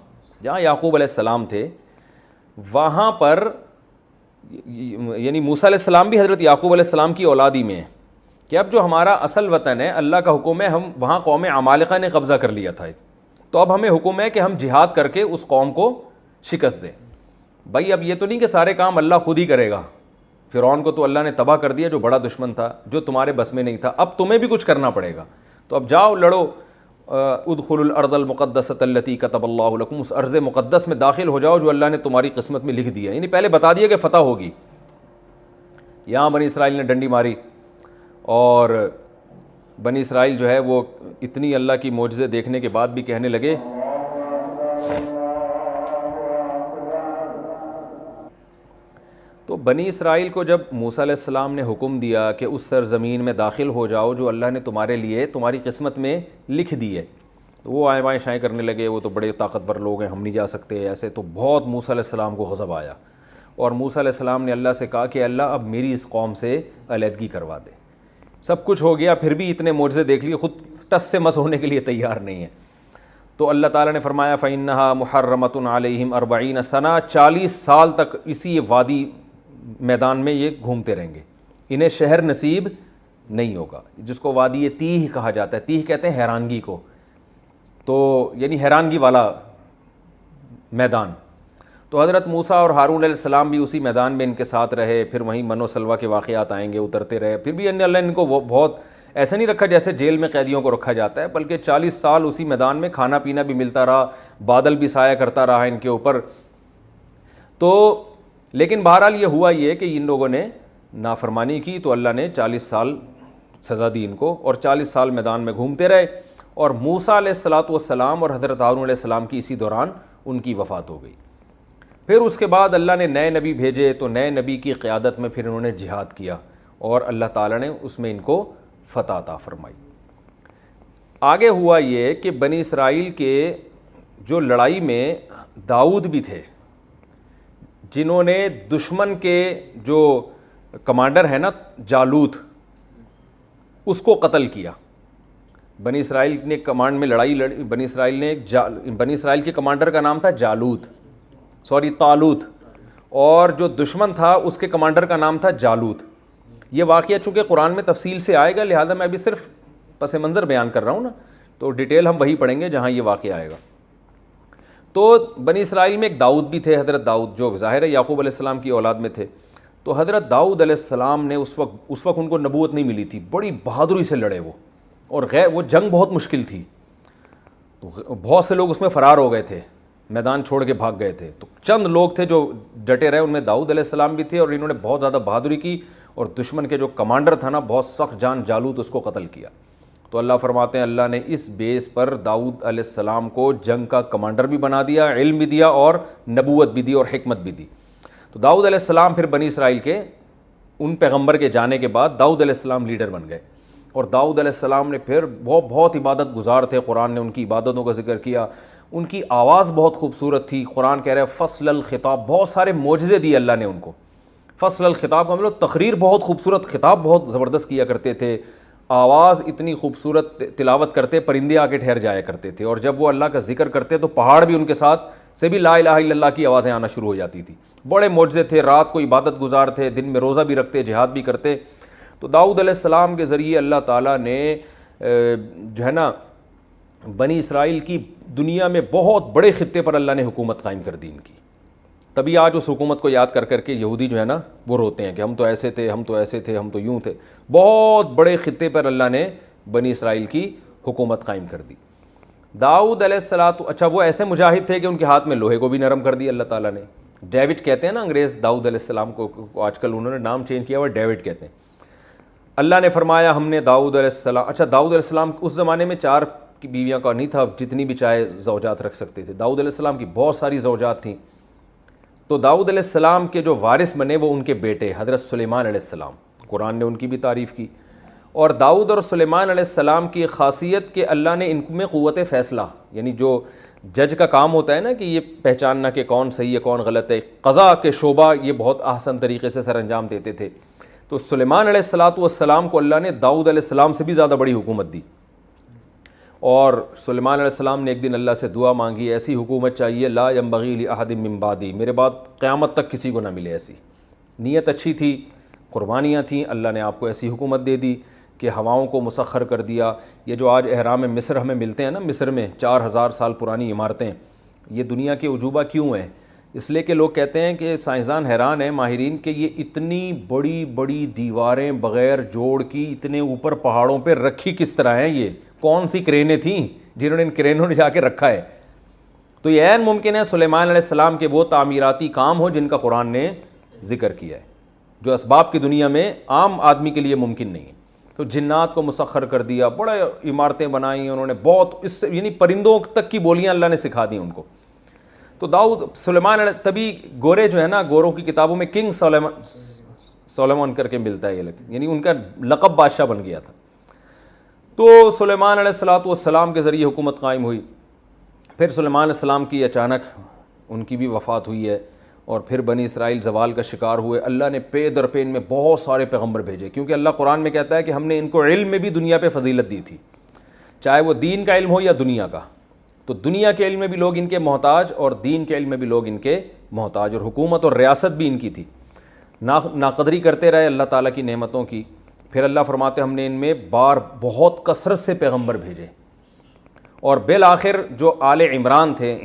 جہاں یعقوب علیہ السلام تھے، وہاں پر، یعنی موسیٰ علیہ السلام بھی حضرت یعقوب علیہ السلام کی اولادی میں ہیں، کہ اب جو ہمارا اصل وطن ہے، اللہ کا حکم ہے، ہم وہاں قوم عمالقہ نے قبضہ کر لیا تھا، تو اب ہمیں حکم ہے کہ ہم جہاد کر کے اس قوم کو شکست دیں۔ بھائی اب یہ تو نہیں کہ سارے کام اللہ خود ہی کرے گا، فرعون کو تو اللہ نے تباہ کر دیا جو بڑا دشمن تھا، جو تمہارے بس میں نہیں تھا، اب تمہیں بھی کچھ کرنا پڑے گا، تو اب جاؤ لڑو، ادخلوا الارض المقدسۃ التی کتب اللہ لکم، اس ارض مقدس میں داخل ہو جاؤ جو اللہ نے تمہاری قسمت میں لکھ دیا، یعنی پہلے بتا دیا کہ فتح ہوگی۔ یہاں بنی اسرائیل نے ڈنڈی ماری، اور بنی اسرائیل جو ہے وہ اتنی اللہ کی معجزے دیکھنے کے بعد بھی کہنے لگے تو بنی اسرائیل کو جب موسیٰ علیہ السلام نے حکم دیا کہ اس سرزمین میں داخل ہو جاؤ جو اللہ نے تمہارے لیے تمہاری قسمت میں لکھ دی ہے، تو وہ آئیں بائیں شائیں کرنے لگے، وہ تو بڑے طاقتور لوگ ہیں، ہم نہیں جا سکتے ایسے۔ تو بہت موسیٰ علیہ السلام کو غضب آیا، اور موسیٰ علیہ السلام نے اللہ سے کہا کہ اللہ اب میری اس قوم سے علیحدگی کروا دے۔ سب کچھ ہو گیا، پھر بھی اتنے معجزے دیکھ لیے، خود ٹس سے مس ہونے کے لیے تیار نہیں ہے۔ تو اللہ تعالیٰ نے فرمایا فَإِنَّهَا مُحَرَّمَةٌ عَلَيْهِمْ 40 سنہ، 40 سال تک اسی وادی میدان میں یہ گھومتے رہیں گے، انہیں شہر نصیب نہیں ہوگا، جس کو وادی تیہ کہا جاتا ہے. تیہ کہتے ہیں حیرانگی کو، تو یعنی حیرانگی والا میدان. تو حضرت موسیٰ اور ہارون علیہ السلام بھی اسی میدان میں ان کے ساتھ رہے. پھر وہیں من و سلوہ کے واقعات آئیں گے، اترتے رہے. پھر بھی اللہ نے ان کو بہت ایسا نہیں رکھا جیسے جیل میں قیدیوں کو رکھا جاتا ہے، بلکہ 40 سال اسی میدان میں کھانا پینا بھی ملتا رہا، بادل بھی سایہ کرتا رہا ان کے اوپر. تو لیکن بہرحال یہ ہوا یہ کہ ان لوگوں نے نافرمانی کی تو اللہ نے 40 سال سزا دی ان کو، اور 40 سال میدان میں گھومتے رہے. اور موسیٰ علیہ السلام اور حضرت ہارون علیہ السلام کی اسی دوران ان کی وفات ہو گئی. پھر اس کے بعد اللہ نے نئے نبی بھیجے، تو نئے نبی کی قیادت میں پھر انہوں نے جہاد کیا، اور اللہ تعالیٰ نے اس میں ان کو فتح عطا فرمائی. آگے ہوا یہ کہ بنی اسرائیل کے جو لڑائی میں داؤد بھی تھے، جنہوں نے دشمن کے جو کمانڈر ہے نا جالوت، اس کو قتل کیا. بنی اسرائیل نے کمانڈ میں لڑائی لڑی. بنی اسرائیل کے کمانڈر کا نام تھا طالوت، اور جو دشمن تھا اس کے کمانڈر کا نام تھا جالوت. یہ واقعہ چونکہ قرآن میں تفصیل سے آئے گا، لہذا میں ابھی صرف پس منظر بیان کر رہا ہوں نا، تو ڈیٹیل ہم وہی پڑھیں گے جہاں یہ واقعہ آئے گا. تو بنی اسرائیل میں ایک داؤد بھی تھے، حضرت داؤد، جو ظاہر ہے یعقوب علیہ السلام کی اولاد میں تھے. تو حضرت داؤد علیہ السلام نے اس وقت ان کو نبوت نہیں ملی تھی، بڑی بہادری سے لڑے وہ، اور وہ جنگ بہت مشکل تھی. تو بہت سے لوگ اس میں فرار ہو گئے تھے، میدان چھوڑ کے بھاگ گئے تھے. تو چند لوگ تھے جو ڈٹے رہے، ان میں داؤد علیہ السلام بھی تھے، اور انہوں نے بہت زیادہ بہادری کی، اور دشمن کے جو کمانڈر تھا نا بہت سخت جان جالوت، اس کو قتل کیا. تو اللہ فرماتے ہیں اللہ نے اس بیس پر داؤد علیہ السلام کو جنگ کا کمانڈر بھی بنا دیا، علم بھی دیا، اور نبوت بھی دی، اور حکمت بھی دی. تو داؤد علیہ السلام پھر بنی اسرائیل کے ان پیغمبر کے جانے کے بعد داؤد علیہ السلام لیڈر بن گئے. اور داؤد علیہ السلام نے پھر بہت عبادت گزار تھے. قرآن نے ان کی عبادتوں کا ذکر کیا. ان کی آواز بہت خوبصورت تھی. قرآن کہہ رہا ہے فصل الخطاب، بہت سارے معجزے دیے اللہ نے ان کو. فصل الخطاب کا مطلب تقریر، بہت خوبصورت خطاب، بہت زبردست کیا کرتے تھے. آواز اتنی خوبصورت، تلاوت کرتے پرندے آ کے ٹھہر جایا کرتے تھے، اور جب وہ اللہ کا ذکر کرتے تو پہاڑ بھی ان کے ساتھ سے بھی لا الہ الا اللہ کی آوازیں آنا شروع ہو جاتی تھی. بڑے معجزے تھے. رات کو عبادت گزار تھے، دن میں روزہ بھی رکھتے، جہاد بھی کرتے. تو داؤد علیہ السلام کے ذریعے اللہ تعالیٰ نے جو ہے نا بنی اسرائیل کی دنیا میں بہت بڑے خطے پر اللہ نے حکومت قائم کر دی ان کی. تبھی آج اس حکومت کو یاد کر کر کے یہودی جو ہے نا وہ روتے ہیں کہ ہم تو ایسے تھے، ہم تو ایسے تھے، ہم تو یوں تھے. بہت بڑے خطے پر اللہ نے بنی اسرائیل کی حکومت قائم کر دی. داؤد علیہ السلام، اچھا وہ ایسے مجاہد تھے کہ ان کے ہاتھ میں لوہے کو بھی نرم کر دیا اللہ تعالیٰ نے. ڈیوڈ کہتے ہیں نا انگریز داؤد علیہ السلام کو، آج کل انہوں نے نام چینج کیا ہوا ڈیوڈ کہتے ہیں. اللہ نے فرمایا ہم نے داؤد علیہ السلام، اچھا داؤد علیہ السلام اس زمانے میں 4 بیویاں کا نہیں تھا، جتنی بھی چاہے زوجات رکھ سکتے تھے. داؤد علیہ السلام کی بہت ساری زوجات تھیں. تو داؤد علیہ السلام کے جو وارث بنے وہ ان کے بیٹے حضرت سلیمان علیہ السلام. قرآن نے ان کی بھی تعریف کی. اور داؤد اور سلیمان علیہ السلام کی خاصیت کہ اللہ نے ان میں قوت فیصلہ، یعنی جو جج کا کام ہوتا ہے نا کہ یہ پہچاننا کہ کون صحیح ہے کون غلط ہے، قضا کے شعبہ یہ بہت احسن طریقے سے سر انجام دیتے تھے. تو سلیمان علیہ السلام کو اللہ نے داؤد علیہ السلام سے بھی زیادہ بڑی حکومت دی. اور سلیمان علیہ السلام نے ایک دن اللہ سے دعا مانگی، ایسی حکومت چاہیے لا ینبغی لأحد من بعدی، میرے بعد قیامت تک کسی کو نہ ملے ایسی. نیت اچھی تھی، قربانیاں تھیں، اللہ نے آپ کو ایسی حکومت دے دی کہ ہواؤں کو مسخر کر دیا. یہ جو آج احرام مصر ہمیں ملتے ہیں نا، مصر میں 4000 سال پرانی عمارتیں، یہ دنیا کے عجوبہ کیوں ہیں؟ اس لیے کہ لوگ کہتے ہیں کہ سائنسدان حیران ہیں ماہرین کہ یہ اتنی بڑی بڑی دیواریں بغیر جوڑ کی اتنے اوپر پہاڑوں پہ رکھی کس طرح ہیں، یہ کون سی کرینیں تھیں جنہوں نے ان کرینوں نے جا کے رکھا ہے. تو یہ عین ممکن ہے سلیمان علیہ السلام کے وہ تعمیراتی کام ہو جن کا قرآن نے ذکر کیا ہے، جو اسباب کی دنیا میں عام آدمی کے لیے ممکن نہیں ہے. تو جنات کو مسخر کر دیا، بڑے عمارتیں بنائیں انہوں نے، بہت اس سے یعنی پرندوں تک کی بولیاں اللہ نے سکھا دی ان کو. تو سلیمان علیہ، تبھی گورے جو ہے نا، گوروں کی کتابوں میں کنگ سلیمان کر کے ملتا ہے، یہ یعنی ان کا لقب بادشاہ بن گیا تھا. تو سلیمان علیہ السلام کے ذریعے حکومت قائم ہوئی. پھر سلیمان علیہ السلام کی اچانک ان کی بھی وفات ہوئی ہے، اور پھر بنی اسرائیل زوال کا شکار ہوئے. اللہ نے پے در پے ان میں بہت سارے پیغمبر بھیجے، کیونکہ اللہ قرآن میں کہتا ہے کہ ہم نے ان کو علم میں بھی دنیا پہ فضیلت دی تھی، چاہے وہ دین کا علم ہو یا دنیا کا. تو دنیا کے علم میں بھی لوگ ان کے محتاج، اور دین کے علم میں بھی لوگ ان کے محتاج، اور حکومت اور ریاست بھی ان کی تھی. ناقدری کرتے رہے اللہ تعالیٰ کی نعمتوں کی. پھر اللہ فرماتے ہم نے ان میں بہت کثرت سے پیغمبر بھیجے. اور بالآخر جو آل عمران تھے،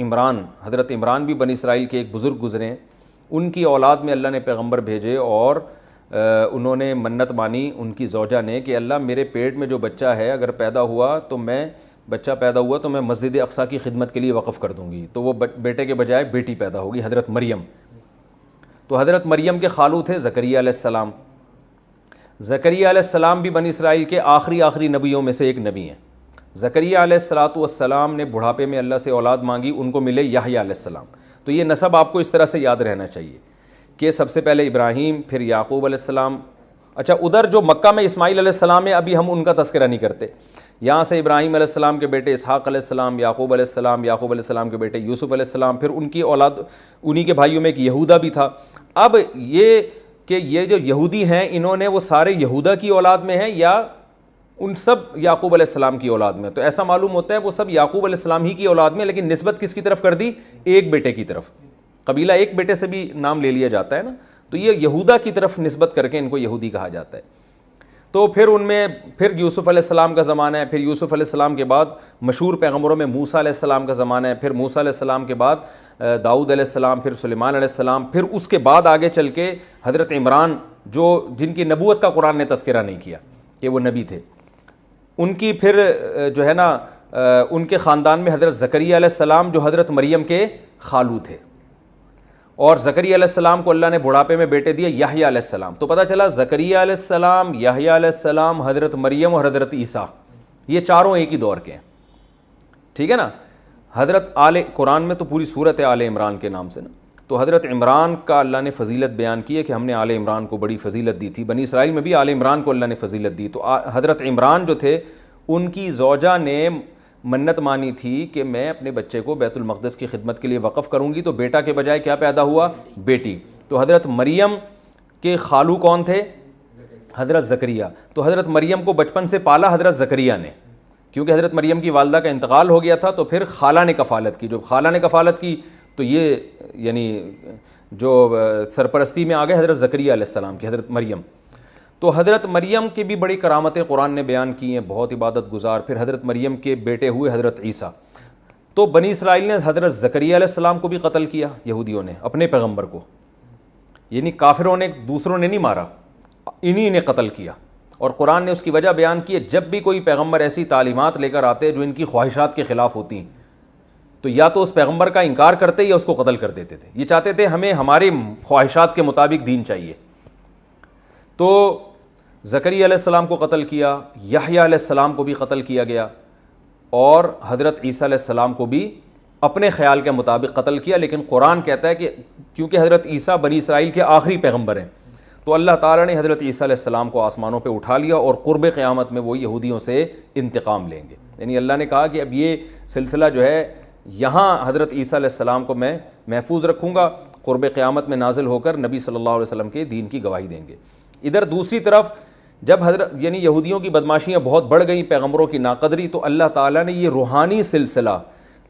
حضرت عمران بھی بنی اسرائیل کے ایک بزرگ گزرے ہیں، ان کی اولاد میں اللہ نے پیغمبر بھیجے، اور انہوں نے منت مانی ان کی زوجہ نے کہ اللہ میرے پیٹ میں جو بچہ ہے اگر بچہ پیدا ہوا تو میں مسجد اقصیٰ کی خدمت کے لیے وقف کر دوں گی. تو وہ بیٹے کے بجائے بیٹی پیدا ہوگی، حضرت مریم. تو حضرت مریم کے خالو تھے زکریا علیہ السلام. زکریا علیہ السلام بھی بنی اسرائیل کے آخری نبیوں میں سے ایک نبی ہیں. زکریا علیہ السلام نے بڑھاپے میں اللہ سے اولاد مانگی، ان کو ملے یحییٰ علیہ السلام. تو یہ نسب آپ کو اس طرح سے یاد رہنا چاہیے کہ سب سے پہلے ابراہیم، پھر یعقوب علیہ السلام. اچھا، ادھر جو مکہ میں اسماعیل علیہ السلام ہے ابھی ہم ان کا تذکرہ نہیں کرتے. یہاں سے ابراہیم علیہ السلام کے بیٹے اسحاق علیہ السلام، یعقوب علیہ السلام کے بیٹے یوسف علیہ السلام، پھر ان کی اولاد انہی کے بھائیوں میں ایک یہودا بھی تھا. اب یہ جو یہودی ہیں انہوں نے وہ سارے یہودا کی اولاد میں ہیں یا ان سب یعقوب علیہ السلام کی اولاد میں؟ تو ایسا معلوم ہوتا ہے وہ سب یعقوب علیہ السلام ہی کی اولاد میں، لیکن نسبت کس کی طرف کر دی؟ ایک بیٹے کی طرف. قبیلہ ایک بیٹے سے بھی نام لے لیا جاتا ہے نا، تو یہ یہودا کی طرف نسبت کر کے ان کو یہودی کہا جاتا ہے. تو پھر ان میں پھر یوسف علیہ السلام کا زمانہ ہے. پھر یوسف علیہ السلام کے بعد مشہور پیغمبروں میں موسیٰ علیہ السلام کا زمانہ ہے. پھر موسیٰ علیہ السلام کے بعد داؤد علیہ السلام، پھر سلیمان علیہ السلام. پھر اس کے بعد آگے چل کے حضرت عمران جن کی نبوت کا قرآن نے تذکرہ نہیں کیا کہ وہ نبی تھے، ان کی پھر جو ہے نا ان کے خاندان میں حضرت زکریا علیہ السلام جو حضرت مریم کے خالو تھے. اور زکریا علیہ السلام کو اللہ نے بڑھاپے میں بیٹے دیے یحییٰ علیہ السلام. تو پتہ چلا زکریا علیہ السلام، یحییٰ علیہ السلام، حضرت مریم اور حضرت عیسیٰ، یہ چاروں ایک ہی دور کے ہیں. ٹھیک ہے نا. قرآن میں تو پوری صورت ہے آل عمران کے نام سے نا. تو حضرت عمران کا اللہ نے فضیلت بیان کی ہے کہ ہم نے آل عمران کو بڑی فضیلت دی تھی. بنی اسرائیل میں بھی آل عمران کو اللہ نے فضیلت دی. تو حضرت عمران جو تھے ان کی زوجہ نے منت مانی تھی کہ میں اپنے بچے کو بیت المقدس کی خدمت کے لیے وقف کروں گی، تو بیٹا کے بجائے کیا پیدا ہوا؟ بیٹی. تو حضرت مریم کے خالو کون تھے؟ حضرت زکریا. تو حضرت مریم کو بچپن سے پالا حضرت زکریا نے، کیونکہ حضرت مریم کی والدہ کا انتقال ہو گیا تھا. تو پھر خالہ نے کفالت کی. جو خالہ نے کفالت کی تو یہ یعنی جو سرپرستی میں آ گئے حضرت زکریا علیہ السلام کی، حضرت مریم. تو حضرت مریم کی بھی بڑی کرامتیں قرآن نے بیان کی ہیں، بہت عبادت گزار. پھر حضرت مریم کے بیٹے ہوئے حضرت عیسیٰ. تو بنی اسرائیل نے حضرت زکریا علیہ السلام کو بھی قتل کیا، یہودیوں نے اپنے پیغمبر کو، یعنی کافروں نے، دوسروں نے نہیں مارا، انہی نے قتل کیا. اور قرآن نے اس کی وجہ بیان کی ہے، جب بھی کوئی پیغمبر ایسی تعلیمات لے کر آتے جو ان کی خواہشات کے خلاف ہوتی ہیں تو یا تو اس پیغمبر کا انکار کرتے یا اس کو قتل کر دیتے تھے. یہ چاہتے تھے ہمیں ہماری خواہشات کے مطابق دین چاہیے. تو زکریا علیہ السلام کو قتل کیا، یحییٰ علیہ السلام کو بھی قتل کیا گیا، اور حضرت عیسیٰ علیہ السلام کو بھی اپنے خیال کے مطابق قتل کیا. لیکن قرآن کہتا ہے کہ کیونکہ حضرت عیسیٰ بنی اسرائیل کے آخری پیغمبر ہیں تو اللہ تعالیٰ نے حضرت عیسیٰ علیہ السلام کو آسمانوں پہ اٹھا لیا، اور قرب قیامت میں وہ یہودیوں سے انتقام لیں گے. یعنی اللہ نے کہا کہ اب یہ سلسلہ جو ہے یہاں حضرت عیسیٰ علیہ السلام کو میں محفوظ رکھوں گا، قرب قیامت میں نازل ہو کر نبی صلی اللہ علیہ وسلم کے دین کی گواہی دیں گے. ادھر دوسری طرف جب یعنی یہودیوں کی بدماشیاں بہت بڑھ گئیں، پیغمبروں کی ناقدری، تو اللہ تعالیٰ نے یہ روحانی سلسلہ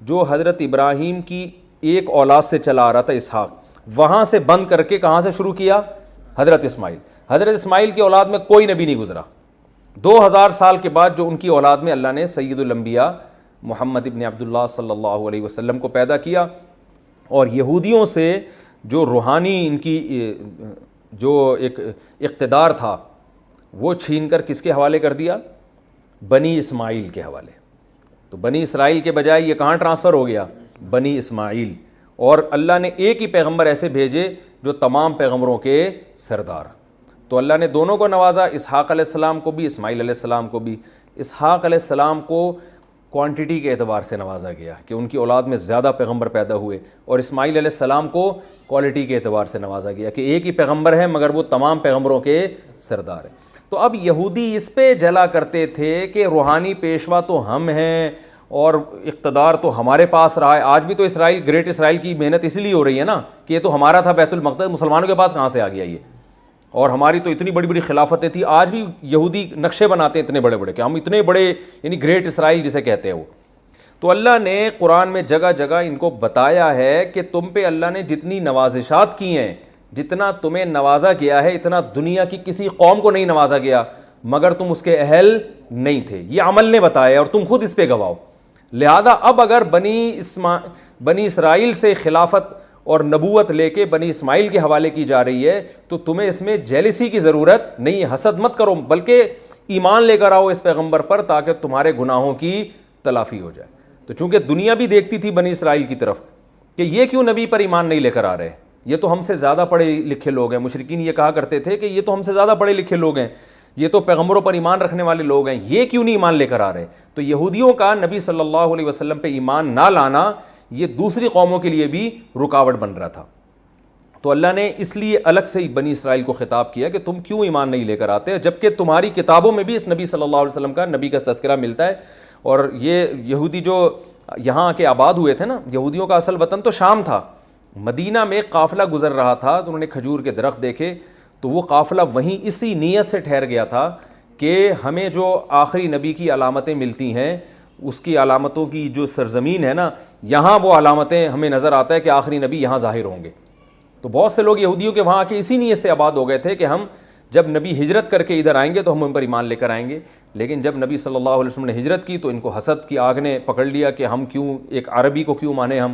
جو حضرت ابراہیم کی ایک اولاد سے چلا آ رہا تھا اسحاق، وہاں سے بند کر کے کہاں سے شروع کیا؟ حضرت اسماعیل. حضرت اسماعیل کی اولاد میں کوئی نبی نہیں گزرا. 2000 سال کے بعد جو ان کی اولاد میں اللہ نے سید الانبیاء محمد ابن عبداللہ صلی اللہ علیہ وسلم کو پیدا کیا، اور یہودیوں سے جو روحانی ان کی جو ایک اقتدار تھا وہ چھین کر کس کے حوالے کر دیا؟ بنی اسماعیل کے حوالے. تو بنی اسرائیل کے بجائے یہ کہاں ٹرانسفر ہو گیا؟ بنی اسماعیل. اور اللہ نے ایک ہی پیغمبر ایسے بھیجے جو تمام پیغمبروں کے سردار. تو اللہ نے دونوں کو نوازا، اسحاق علیہ السلام کو بھی، اسماعیل علیہ السلام کو بھی. اسحاق علیہ السلام کو کوانٹٹی کے اعتبار سے نوازا گیا کہ ان کی اولاد میں زیادہ پیغمبر پیدا ہوئے، اور اسماعیل علیہ السلام کو کوالٹی کے اعتبار سے نوازا گیا کہ ایک ہی پیغمبر ہے مگر وہ تمام پیغمبروں کے سردار ہیں. تو اب یہودی اس پہ جلا کرتے تھے کہ روحانی پیشوا تو ہم ہیں اور اقتدار تو ہمارے پاس رہا ہے. آج بھی تو اسرائیل، گریٹ اسرائیل کی محنت اس لیے ہو رہی ہے نا کہ یہ تو ہمارا تھا بیت المقدس، مسلمانوں کے پاس کہاں سے آ گیا یہ؟ اور ہماری تو اتنی بڑی بڑی خلافتیں تھیں. آج بھی یہودی نقشے بناتے ہیں اتنے بڑے بڑے کہ ہم اتنے بڑے، یعنی گریٹ اسرائیل جسے کہتے ہیں وہ. تو اللہ نے قرآن میں جگہ جگہ ان کو بتایا ہے کہ تم پہ اللہ نے جتنی نوازشات کی ہیں جتنا تمہیں نوازا گیا ہے اتنا دنیا کی کسی قوم کو نہیں نوازا گیا، مگر تم اس کے اہل نہیں تھے، یہ عمل نے بتایا اور تم خود اس پہ گواہ ہو۔ لہذا اب اگر بنی اسرائیل سے خلافت اور نبوت لے کے بنی اسماعیل کے حوالے کی جا رہی ہے تو تمہیں اس میں جیلسی کی ضرورت نہیں، حسد مت کرو، بلکہ ایمان لے کر آؤ اس پیغمبر پر تاکہ تمہارے گناہوں کی تلافی ہو جائے۔ تو چونکہ دنیا بھی دیکھتی تھی بنی اسرائیل کی طرف کہ یہ کیوں نبی پر ایمان نہیں لے کر آ رہے، یہ تو ہم سے زیادہ پڑھے لکھے لوگ ہیں، مشرکین یہ کہا کرتے تھے کہ یہ تو ہم سے زیادہ پڑھے لکھے لوگ ہیں، یہ تو پیغمبروں پر ایمان رکھنے والے لوگ ہیں، یہ کیوں نہیں ایمان لے کر آ رہے۔ تو یہودیوں کا نبی صلی اللہ علیہ وسلم پہ ایمان نہ لانا یہ دوسری قوموں کے لیے بھی رکاوٹ بن رہا تھا۔ تو اللہ نے اس لیے الگ سے ہی بنی اسرائیل کو خطاب کیا کہ تم کیوں ایمان نہیں لے کر آتے، جبکہ تمہاری کتابوں میں بھی اس نبی صلی اللہ علیہ وسلم کا نبی کا تذکرہ ملتا ہے۔ اور یہ یہودی جو یہاں کے آباد ہوئے تھے نا، یہودیوں کا اصل وطن تو شام تھا، مدینہ میں قافلہ گزر رہا تھا تو انہوں نے کھجور کے درخت دیکھے، تو وہ قافلہ وہیں اسی نیت سے ٹھہر گیا تھا کہ ہمیں جو آخری نبی کی علامتیں ملتی ہیں اس کی علامتوں کی جو سرزمین ہے نا، یہاں وہ علامتیں ہمیں نظر آتا ہے کہ آخری نبی یہاں ظاہر ہوں گے۔ تو بہت سے لوگ یہودیوں کے وہاں آ کے اسی نیت سے آباد ہو گئے تھے کہ ہم جب نبی ہجرت کر کے ادھر آئیں گے تو ہم ان پر ایمان لے کر آئیں گے، لیکن جب نبی صلی اللہ علیہ وسلم نے ہجرت کی تو ان کو حسد کی آگ نے پکڑ لیا کہ ہم کیوں ایک عربی کو کیوں مانیں ہم،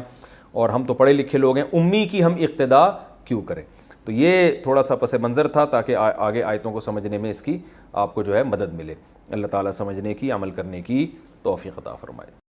اور ہم تو پڑھے لکھے لوگ ہیں، امی کی ہم اقتدا کیوں کریں۔ تو یہ تھوڑا سا پس منظر تھا تاکہ آگے آیتوں کو سمجھنے میں اس کی آپ کو جو ہے مدد ملے۔ اللہ تعالیٰ سمجھنے کی، عمل کرنے کی توفیق عطا فرمائے۔